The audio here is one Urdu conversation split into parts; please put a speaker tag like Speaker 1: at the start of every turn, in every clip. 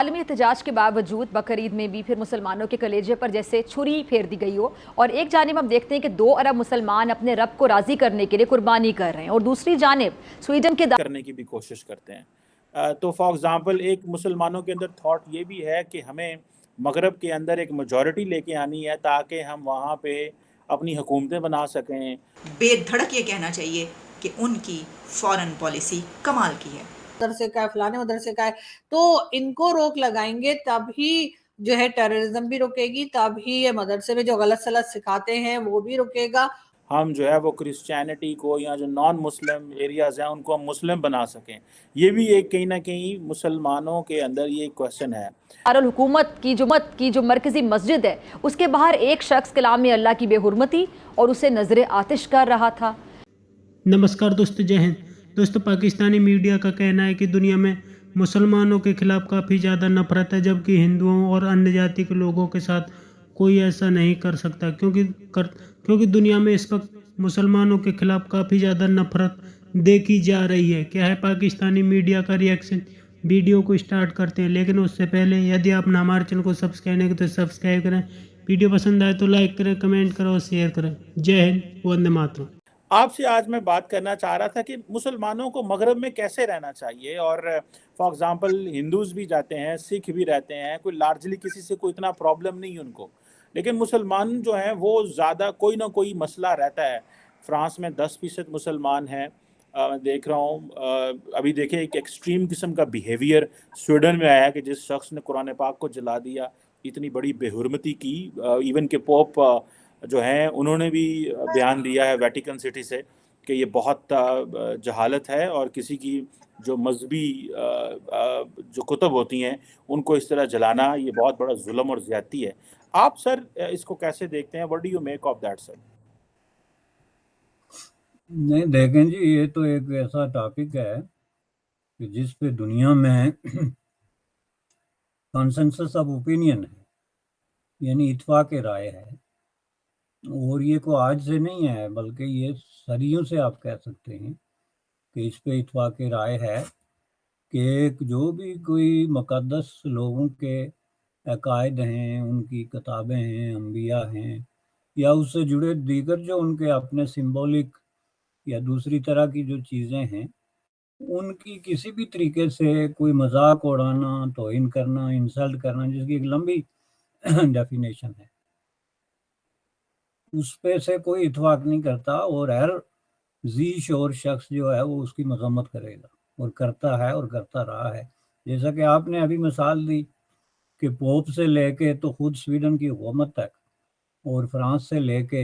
Speaker 1: عالمی احتجاج کے باوجود بقرعید میں بھی پھر مسلمانوں کے کلیجے پر جیسے چھری پھیر دی گئی ہو، اور ایک جانب ہم دیکھتے ہیں کہ 2 ارب مسلمان اپنے رب کو راضی کرنے کے لیے قربانی کر رہے ہیں، اور دوسری جانب سویڈن کے
Speaker 2: کرنے کی بھی کوشش کرتے ہیں۔ تو فار ایگزامپل ایک مسلمانوں کے اندر تھاٹ یہ بھی ہے کہ ہمیں مغرب کے اندر ایک میجورٹی لے کے آنی ہے تاکہ ہم وہاں پہ اپنی حکومتیں بنا سکیں۔
Speaker 3: بے دھڑک یہ کہنا چاہیے کہ ان کی فورن پالیسی کمال کی ہے۔
Speaker 4: مدرسے کا ہے، فلانے مدرسے کا ہے، تو ان کو روک لگائیں گے تب ہی جو ہے ٹیررزم بھی رکے گی، تب ہی یہ مدرسے میں جو غلط سلط سکھاتے ہیں وہ بھی رکے گا۔
Speaker 2: ہم جو ہے وہ کرسچینٹی کو یا جو نان مسلم ایریاز ہیں ان کو ہم مسلم بنا سکیں۔ یہ بھی ایک کہیں نہ کہیں مسلمانوں کے اندر یہ کویسچن ہے۔
Speaker 1: دارالحکومت کی جو مرکزی مسجد ہے، اس کے باہر ایک شخص کلام اللہ کی بے حرمتی اور اسے نظر آتش کر رہا تھا۔
Speaker 5: نمسکار دوستو، جے ہند دوستو۔ پاکستانی میڈیا کا کہنا ہے کہ دنیا میں مسلمانوں کے خلاف کافی زیادہ نفرت ہے، جبکہ ہندوؤں اور انیہ جاتی کے لوگوں کے ساتھ کوئی ایسا نہیں کر سکتا، کیونکہ دنیا میں اس وقت مسلمانوں کے خلاف کافی زیادہ نفرت دیکھی جا رہی ہے۔ کیا ہے پاکستانی میڈیا کا ریئیکشن؟ ویڈیو کو اسٹارٹ کرتے ہیں، لیکن اس سے پہلے یدی آپ نے ہمارے چینل کو سبسکرائب نہیں کرتے تو سبسکرائب کریں، ویڈیو پسند آئے تو لائک کریں، کمنٹ کریں اور شیئر کریں۔ جے ہند، وندے ماترم۔
Speaker 2: آپ سے آج میں بات کرنا چاہ رہا تھا کہ مسلمانوں کو مغرب میں کیسے رہنا چاہیے، اور فار ایگزامپل ہندوز بھی جاتے ہیں، سکھ بھی رہتے ہیں، کوئی لارجلی کسی سے کوئی اتنا پرابلم نہیں ان کو، لیکن مسلمان جو ہیں وہ زیادہ کوئی نہ کوئی مسئلہ رہتا ہے۔ فرانس میں 10% مسلمان ہیں، میں دیکھ رہا ہوں۔ ابھی دیکھیں ایک ایکسٹریم قسم کا بیہیویئر سویڈن میں آیا ہے کہ جس شخص نے قرآن پاک کو جلا دیا، اتنی بڑی بے حرمتی کی۔ ایون کہ پوپ جو ہیں انہوں نے بھی بیان دیا ہے ویٹیکن سٹی سے کہ یہ بہت جہالت ہے، اور کسی کی جو مذہبی جو کتب ہوتی ہیں ان کو اس طرح جلانا یہ بہت بڑا ظلم اور زیادتی ہے۔ آپ سر اس کو کیسے دیکھتے ہیں؟ What do you make of that sir?
Speaker 6: نہیں دیکھیں جی، یہ تو ایک ایسا ٹاپک ہے کہ جس پہ دنیا میں کنسنسس آف اوپینین ہے، یعنی اتفاق رائے ہے، اور یہ کوئی آج سے نہیں ہے بلکہ یہ صدیوں سے آپ کہہ سکتے ہیں کہ اس پہ اتفاق رائے ہے کہ جو بھی کوئی مقدس لوگوں کے عقائد ہیں، ان کی کتابیں ہیں، انبیاء ہیں، یا اس سے جڑے دیگر جو ان کے اپنے سمبولک یا دوسری طرح کی جو چیزیں ہیں، ان کی کسی بھی طریقے سے کوئی مذاق اڑانا، توہین کرنا، انسلٹ کرنا، جس کی ایک لمبی ڈیفینیشن ہے، اس پہ سے کوئی اتفاق نہیں کرتا، اور ہر ذی شعور شخص جو ہے وہ اس کی مذمت کرے گا، اور کرتا ہے اور کرتا رہا ہے۔ جیسا کہ آپ نے ابھی مثال دی کہ پوپ سے لے کے تو خود سویڈن کی حکومت تک، اور فرانس سے لے کے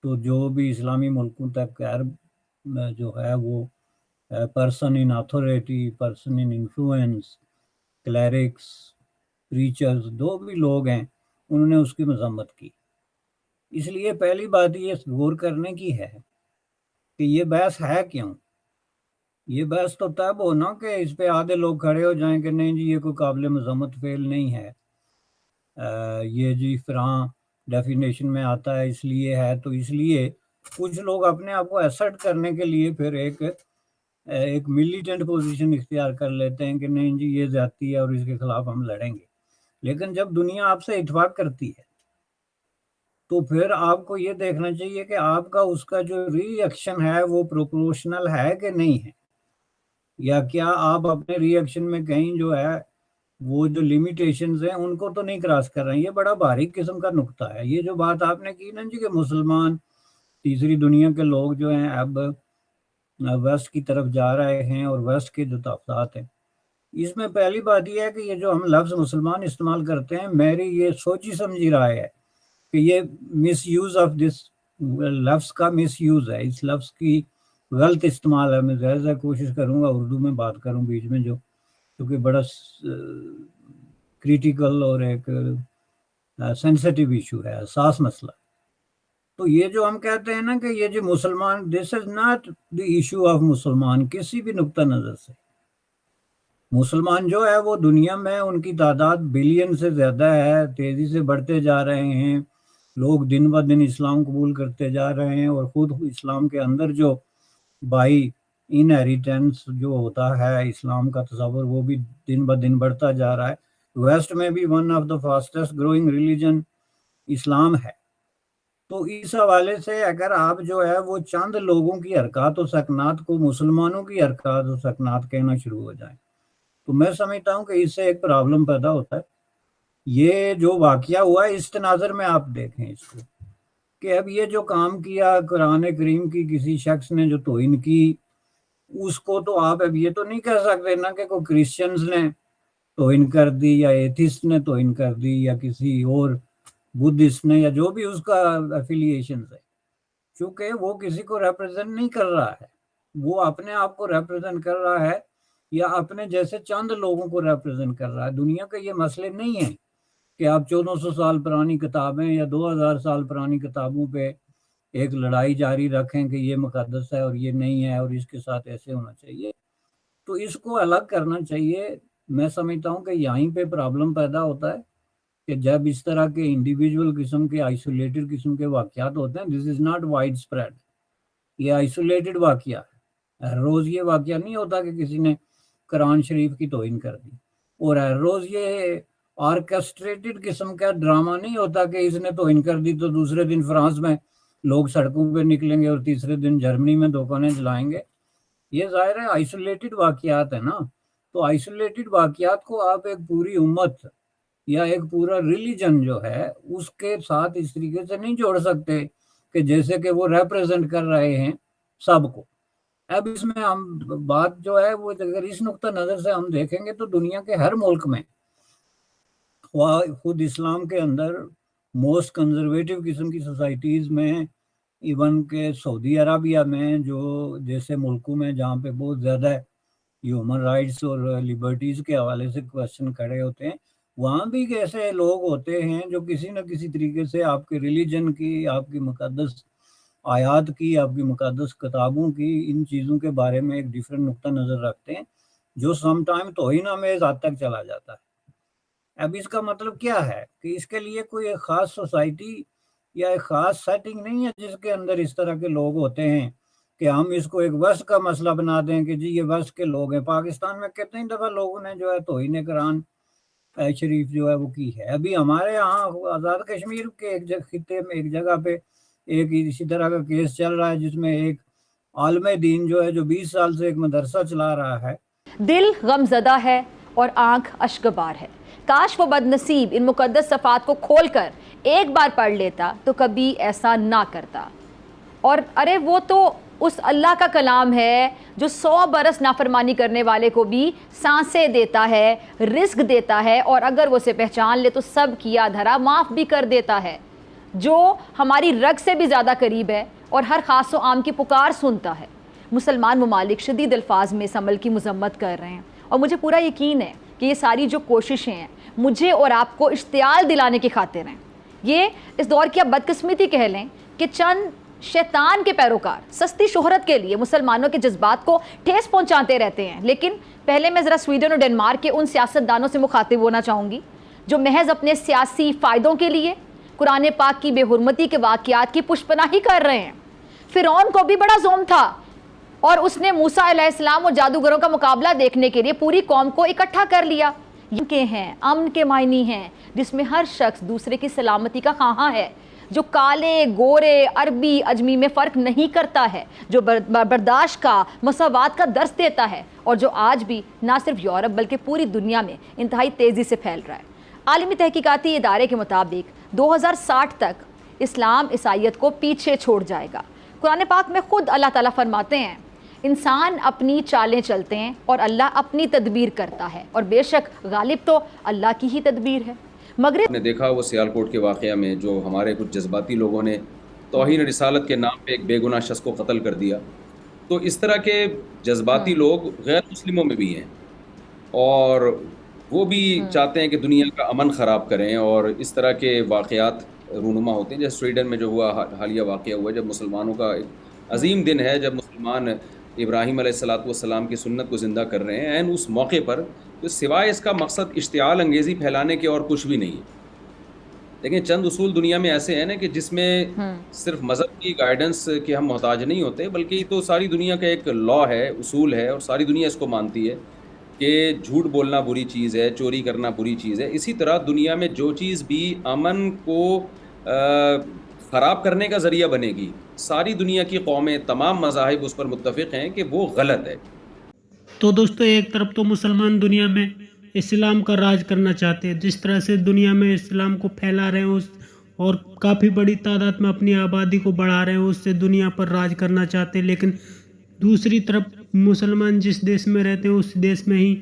Speaker 6: تو جو بھی اسلامی ملکوں تک عرب جو ہے وہ person in authority, person in influence, clerics, preachers, جو بھی لوگ ہیں انہوں نے اس کی مذمت کی۔ اس لیے پہلی بات یہ غور کرنے کی ہے کہ یہ بحث ہے کیوں۔ یہ بحث تو تب ہونا کہ اس پہ آدھے لوگ کھڑے ہو جائیں کہ نہیں جی یہ کوئی قابل مذمت فعل نہیں ہے، یہ جی فلاں ڈیفینیشن میں آتا ہے اس لیے ہے، تو اس لیے کچھ لوگ اپنے آپ کو ایسرٹ کرنے کے لیے پھر ایک ملیٹنٹ پوزیشن اختیار کر لیتے ہیں کہ نہیں جی یہ زیادتی ہے اور اس کے خلاف ہم لڑیں گے۔ لیکن جب دنیا آپ سے اتفاق کرتی ہے تو پھر آپ کو یہ دیکھنا چاہیے کہ آپ کا اس کا جو ری ایکشن ہے وہ پروپورشنل ہے کہ نہیں ہے، یا کیا آپ اپنے ری ایکشن میں کہیں جو ہے وہ جو لیمیٹیشنز ہیں ان کو تو نہیں کراس کر رہے ہیں۔ یہ بڑا باریک قسم کا نقطہ ہے۔ یہ جو بات آپ نے کی نا جی کہ مسلمان، تیسری دنیا کے لوگ جو ہیں اب ویسٹ کی طرف جا رہے ہیں، اور ویسٹ کے جو تحفظات ہیں، اس میں پہلی بات یہ ہے کہ یہ جو ہم لفظ مسلمان استعمال کرتے ہیں، میری یہ سوچی سمجھی رائے ہے کہ یہ مس یوز آف دس لفظ کا مس یوز ہے، اس لفظ کی غلط استعمال ہے۔ میں زیادہ کوشش کروں گا اردو میں بات کروں بیچ میں، جو کیونکہ بڑا کریٹیکل اور ایک سینسٹیو ایشو ہے، حساس مسئلہ۔ تو یہ جو ہم کہتے ہیں نا کہ یہ جو مسلمان، this is not the issue of مسلمان، کسی بھی نقطہ نظر سے مسلمان جو ہے وہ دنیا میں ان کی تعداد بلین سے زیادہ ہے، تیزی سے بڑھتے جا رہے ہیں، لوگ دن بہ دن اسلام قبول کرتے جا رہے ہیں، اور خود اسلام کے اندر جو بائی انہیریٹنس جو ہوتا ہے اسلام کا تصور وہ بھی دن بہ دن بڑھتا جا رہا ہے۔ ویسٹ میں بھی one of the fastest growing religion اسلام ہے. تو اس حوالے سے اگر آپ جو ہے وہ چند لوگوں کی حرکات و سکنات کو مسلمانوں کی حرکات و سکنات کہنا شروع ہو جائیں تو میں سمجھتا ہوں کہ اس سے ایک پرابلم پیدا ہوتا ہے. یہ جو واقعہ ہوا ہے اس تناظر میں آپ دیکھیں اس کو کہ اب یہ جو کام کیا قرآن کریم کی کسی شخص نے جو توہین کی, اس کو تو آپ اب یہ تو نہیں کہہ سکتے نا کہ کوئی کرسچنز نے توہین کر دی یا ایتھسٹ نے توہین کر دی یا کسی اور بدھسٹ نے یا جو بھی اس کا افیلیشنز ہے, چونکہ وہ کسی کو ریپرزینٹ نہیں کر رہا ہے, وہ اپنے آپ کو ریپرزینٹ کر رہا ہے یا اپنے جیسے چند لوگوں کو ریپرزینٹ کر رہا ہے. دنیا کا یہ مسئلے نہیں ہیں کہ آپ 1400 سال پرانی کتابیں یا 2000 سال پرانی کتابوں پہ ایک لڑائی جاری رکھیں کہ یہ مقدس ہے اور یہ نہیں ہے اور اس کے ساتھ ایسے ہونا چاہیے. تو اس کو الگ کرنا چاہیے. میں سمجھتا ہوں کہ یہیں پہ پرابلم پیدا ہوتا ہے کہ جب اس طرح کے انڈیویجول قسم کے آئسولیٹڈ قسم کے واقعات ہوتے ہیں, دس از ناٹ وائڈ اسپریڈ, یہ آئسولیٹڈ واقعہ ہے. ہر روز یہ واقعہ نہیں ہوتا کہ کسی نے قرآن شریف کی توہین کر دی, اور ہر روز یہ آرکسٹریٹڈ قسم کا ڈرامہ نہیں ہوتا کہ اس نے توہین کر دی تو دوسرے دن فرانس میں لوگ سڑکوں پہ نکلیں گے اور تیسرے دن جرمنی میں دکانیں جلائیں گے. یہ ظاہر ہے آئسولیٹڈ واقعات ہیں نا. تو آئسولیٹڈ واقعات کو آپ ایک پوری امت یا ایک پورا ریلیجن جو ہے اس کے ساتھ اس طریقے سے نہیں جوڑ سکتے کہ جیسے کہ وہ ریپرزینٹ کر رہے ہیں سب کو. اب اس میں ہم بات جو ہے وہ اگر اس نقطہ نظر سے ہم دیکھیں گے تو دنیا کے ہر ملک میں خود اسلام کے اندر موسٹ کنزرویٹو قسم کی سوسائٹیز میں, ایون کہ سعودی عربیہ میں جو جیسے ملکوں میں جہاں پہ بہت زیادہ ہیومن رائٹس اور لبرٹیز کے حوالے سے کوشچن کھڑے ہوتے ہیں, وہاں بھی ایسے لوگ ہوتے ہیں جو کسی نہ کسی طریقے سے آپ کے ریلیجن کی, آپ کی مقدس آیات کی, آپ کی مقدس کتابوں کی, ان چیزوں کے بارے میں ایک ڈیفرنٹ نقطہ نظر رکھتے ہیں جو سم ٹائم توہین آمیز حد تک چلا جاتا ہے. اب اس کا مطلب کیا ہے کہ اس کے لیے کوئی ایک خاص سوسائٹی یا ایک خاص سیٹنگ نہیں ہے جس کے اندر اس طرح کے لوگ ہوتے ہیں کہ ہم اس کو ایک وس کا مسئلہ بنا دیں کہ جی یہ وس کے لوگ ہیں. پاکستان میں کتنی دفعہ لوگوں نے جو ہے توہین قرآن شریف جو ہے وہ کی ہے. ابھی ہمارے یہاں آزاد کشمیر کے ایک خطے میں ایک جگہ پہ ایک اسی طرح کا کیس چل رہا ہے جس میں ایک عالم دین جو ہے جو 20 سال سے ایک مدرسہ چلا رہا ہے.
Speaker 1: دل غم زدہ ہے اور آنکھ اشکبار ہے. کاش وہ بد نصیب ان مقدس صفحات کو کھول کر ایک بار پڑھ لیتا تو کبھی ایسا نہ کرتا. اور ارے وہ تو اس اللہ کا کلام ہے جو 100 برس نافرمانی کرنے والے کو بھی سانسیں دیتا ہے, رزق دیتا ہے, اور اگر وہ اسے پہچان لے تو سب کیا دھرا معاف بھی کر دیتا ہے, جو ہماری رگ سے بھی زیادہ قریب ہے اور ہر خاص و عام کی پکار سنتا ہے. مسلمان ممالک شدید الفاظ میں اس عمل کی مذمت کر رہے ہیں اور مجھے پورا یقین ہے کہ یہ ساری جو کوششیں ہیں مجھے اور آپ کو اشتعال دلانے کی خاطر ہیں. یہ اس دور کی اب بدقسمتی کہہ لیں کہ چند شیطان کے پیروکار سستی شہرت کے لیے مسلمانوں کے جذبات کو ٹھیس پہنچاتے رہتے ہیں. لیکن پہلے میں ذرا سویڈن اور ڈنمارک کے ان سیاستدانوں سے مخاطب ہونا چاہوں گی جو محض اپنے سیاسی فائدوں کے لیے قرآن پاک کی بے حرمتی کے واقعات کی پشپناہی کر رہے ہیں. فرعون کو بھی بڑا زوم تھا اور اس نے موسیٰ علیہ السلام اور جادوگروں کا مقابلہ دیکھنے کے لیے پوری قوم کو اکٹھا کر لیا. یہ ہیں امن کے معنی ہیں جس میں ہر شخص دوسرے کی سلامتی کا خواہاں ہے, جو کالے گورے عربی اجمی میں فرق نہیں کرتا ہے, جو برداشت کا مساوات کا درس دیتا ہے اور جو آج بھی نہ صرف یورپ بلکہ پوری دنیا میں انتہائی تیزی سے پھیل رہا ہے. عالمی تحقیقاتی ادارے کے مطابق 2060 تک اسلام عیسائیت کو پیچھے چھوڑ جائے گا. قرآن پاک میں خود اللہ تعالیٰ فرماتے ہیں انسان اپنی چالیں چلتے ہیں اور اللہ اپنی تدبیر کرتا ہے, اور بے شک غالب تو اللہ کی ہی تدبیر ہے. مغرب
Speaker 7: نے دیکھا وہ سیالکوٹ کے واقعہ میں جو ہمارے کچھ جذباتی لوگوں نے توہین رسالت کے نام پہ ایک بے گناہ شخص کو قتل کر دیا. تو اس طرح کے جذباتی لوگ غیر مسلموں میں بھی ہیں اور وہ بھی چاہتے ہیں کہ دنیا کا امن خراب کریں, اور اس طرح کے واقعات رونما ہوتے ہیں. جیسے سویڈن میں جو ہوا حالیہ واقعہ ہوا جب مسلمانوں کا ایک عظیم دن ہے, جب مسلمان ابراہیم علیہ السلام کی سنت کو زندہ کر رہے ہیں, این اس موقع پر تو سوائے اس کا مقصد اشتعال انگیزی پھیلانے کے اور کچھ بھی نہیں ہے. لیکن چند اصول دنیا میں ایسے ہیں نا کہ جس میں صرف مذہب کی گائیڈنس کے ہم محتاج نہیں ہوتے, بلکہ تو ساری دنیا کا ایک لا ہے, اصول ہے, اور ساری دنیا اس کو مانتی ہے کہ جھوٹ بولنا بری چیز ہے، چوری کرنا بری چیز ہے، اسی طرح دنیا میں جو چیز بھی امن کو خراب کرنے کا ذریعہ بنے گی، ساری دنیا کی قومیں، تمام مذاہب اس پر متفق ہیں کہ وہ غلط ہے۔
Speaker 5: تو دوستو ایک طرف تو مسلمان دنیا میں اسلام کا راج کرنا چاہتے ہیں، جس طرح سے دنیا میں اسلام کو پھیلا رہے ہیں اور کافی بڑی تعداد میں اپنی آبادی کو بڑھا رہے ہیں، اس سے دنیا پر راج کرنا چاہتے ہیں، لیکن دوسری طرف مسلمان جس دیش میں رہتے ہیں اس دیش میں ہی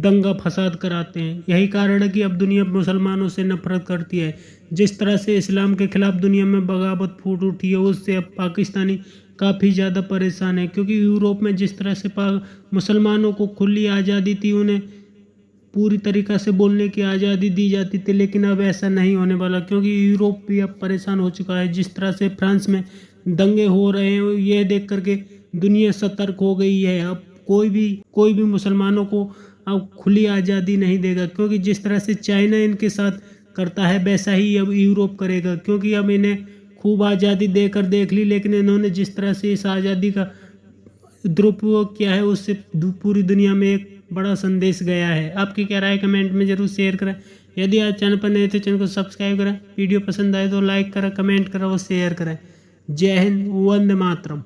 Speaker 5: دنگا فساد کراتے ہیں۔ یہی کارن ہے کہ اب دنیا مسلمانوں سے نفرت کرتی ہے۔ جس طرح سے اسلام کے خلاف دنیا میں بغاوت پھوٹ اٹھی ہے، اس سے اب پاکستانی کافی زیادہ پریشان ہے، کیونکہ یوروپ میں جس طرح سے مسلمانوں کو کھلی آزادی تھی، انہیں پوری طریقہ سے بولنے کی آزادی دی جاتی تھی، لیکن اب ایسا نہیں ہونے والا، کیونکہ یوروپ بھی اب پریشان ہو چکا ہے۔ جس طرح سے فرانس میں دنگے ہو رہے ہیں، یہ دیکھ کر کے دنیا سترک ہو گئی ہے۔ اب کوئی بھی مسلمانوں کو اب کھلی آزادی نہیں دے گا، کیونکہ جس طرح سے چائنا ان کے ساتھ کرتا ہے ویسا ہی اب یوروپ کرے گا، کیونکہ اب انہیں خوب آزادی دے کر دیکھ لی، لیکن انہوں نے جس طرح سے اس آزادی کا درپیوگ کیا ہے، اس سے پوری دنیا میں ایک بڑا سندیش گیا ہے۔ آپ کی کیا رائے کمنٹ میں ضرور شیئر کریں۔ یدی آپ چینل پر نئے تو چینل کو سبسکرائب کریں، ویڈیو پسند آئے تو لائک کریں، کمنٹ کریں اور شیئر کریں۔ جے ہند، وندے ماترم۔